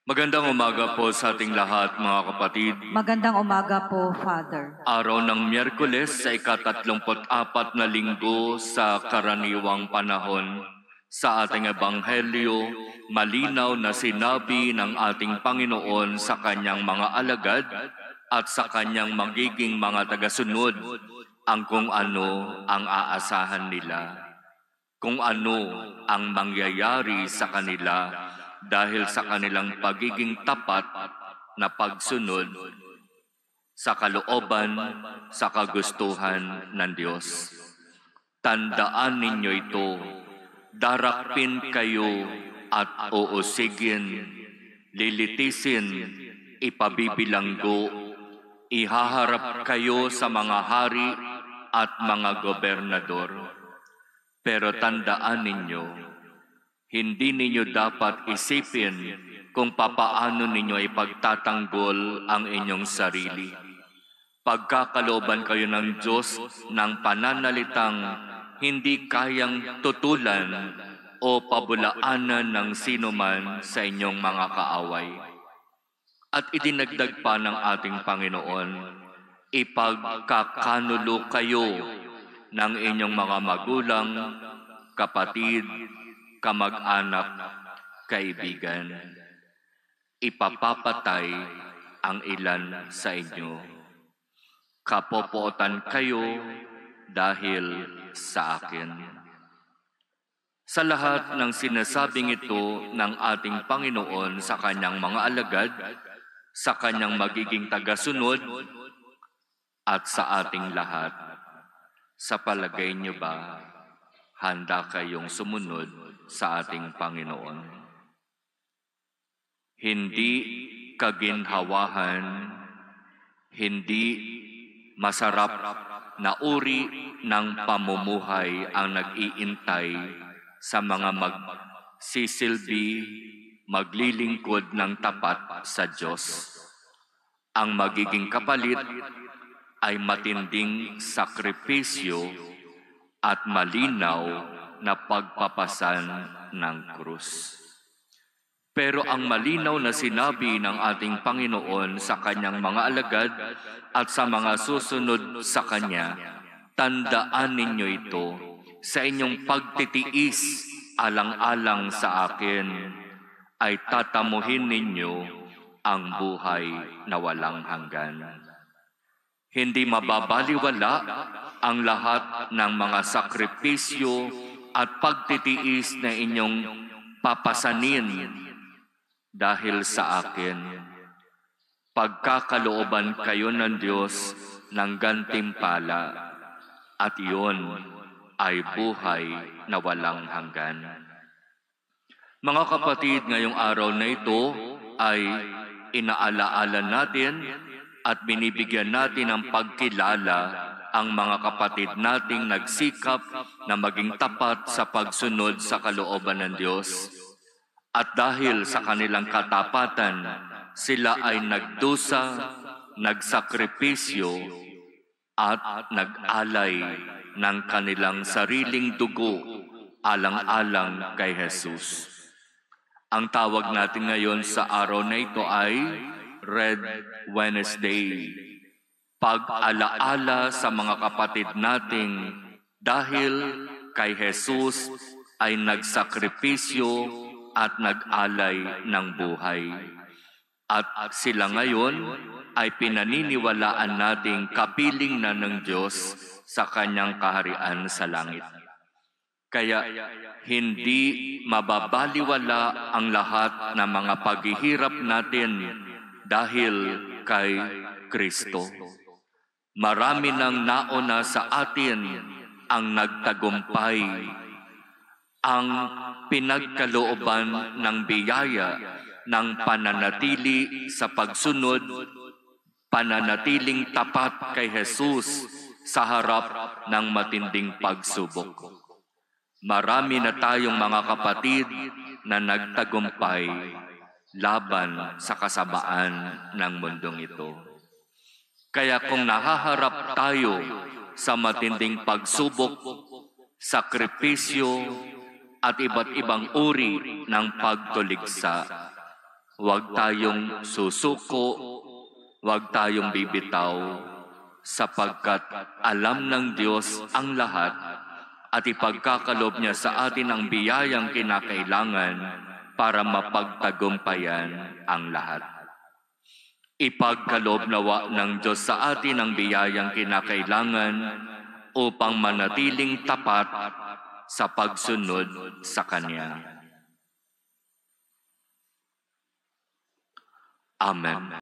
Magandang umaga po sa ating lahat, mga kapatid. Magandang umaga po, Father. Araw ng Miyerkules sa ika-34 na linggo sa karaniwang panahon. Sa ating Ebanghelyo, malinaw na sinabi ng ating Panginoon sa kanyang mga alagad at sa kanyang magiging mga tagasunod ang kung ano ang aasahan nila, kung ano ang mangyayari sa kanila dahil sa kanilang pagiging tapat na pagsunod sa kalooban, sa kagustuhan ng Diyos. Tandaan ninyo ito, darakpin kayo at uusigin, lilitisin, ipabibilanggo, ihaharap kayo sa mga hari at mga gobernador. Pero tandaan ninyo, hindi ninyo dapat isipin kung papaano ninyo ipagtatanggol ang inyong sarili. Pagkakalooban kayo ng Diyos ng pananalitang hindi kayang tutulan o pabulaanan ng sinuman sa inyong mga kaaway. At idinagdag pa ng ating Panginoon, ipagkakanulo kayo ng inyong mga magulang, kapatid, kamag-anak, kaibigan. Ipapapatay ang ilan sa inyo. Kapopootan kayo dahil sa akin. Sa lahat ng sinasabing ito ng ating Panginoon sa kanyang mga alagad, sa kanyang magiging tagasunod, at sa ating lahat, sa palagay niyo ba, handa kayong sumunod sa ating Panginoon? Hindi kaginhawahan, hindi masarap na uri ng pamumuhay ang nag-iintay sa mga magsisilbi, maglilingkod ng tapat sa Diyos. Ang magiging kapalit ay matinding sakripisyo at malinaw na pagpapasan ng krus. Pero ang malinaw na sinabi ng ating Panginoon sa kanyang mga alagad at sa mga susunod sa kanya, tandaan ninyo ito sa inyong pagtitiis alang-alang sa akin, ay tatamuhin ninyo ang buhay na walang hanggan. Hindi mababaliwala ang lahat ng mga sakripisyo at pagtitiis na inyong papasanin dahil sa akin. Pagkakalooban kayo ng Diyos ng gantimpala, at iyon ay buhay na walang hanggan. Mga kapatid, ngayong araw na ito ay inaalaala natin at binibigyan natin ng pagkilala ang mga kapatid nating nagsikap na maging tapat sa pagsunod sa kalooban ng Diyos. At dahil sa kanilang katapatan, sila ay nagdusa, nagsakripisyo, at nag-alay ng kanilang sariling dugo alang-alang kay Jesus. Ang tawag natin ngayon sa araw na ito ay Red Wednesday. Pag-alaala sa mga kapatid nating dahil kay Jesus ay nagsakripisyo at nag-alay ng buhay. At sila ngayon ay pinaniniwalaan nating kapiling na ng Diyos sa kanyang kaharian sa langit. Kaya hindi mababaliwala ang lahat ng mga paghihirap natin dahil kay Kristo. Marami nang nauna sa atin ang nagtagumpay, ang pinagkalooban ng biyaya ng pananatili sa pagsunod, pananatiling tapat kay Jesus sa harap ng matinding pagsubok. Marami na tayong mga kapatid na nagtagumpay laban sa kasamaan ng mundong ito. Kaya kung nahaharap tayo sa matinding pagsubok, sakripisyo, at iba't ibang uri ng pagtuligsa, Huwag tayong susuko, huwag tayong bibitaw, sapagkat alam ng Diyos ang lahat at ipagkakalob niya sa atin ang biyayang kinakailangan para mapagtagumpayan ang lahat. Ipagkalob nawa ng Diyos sa atin ang biyayang kinakailangan upang manatiling tapat sa pagsunod sa Kanya. Amen.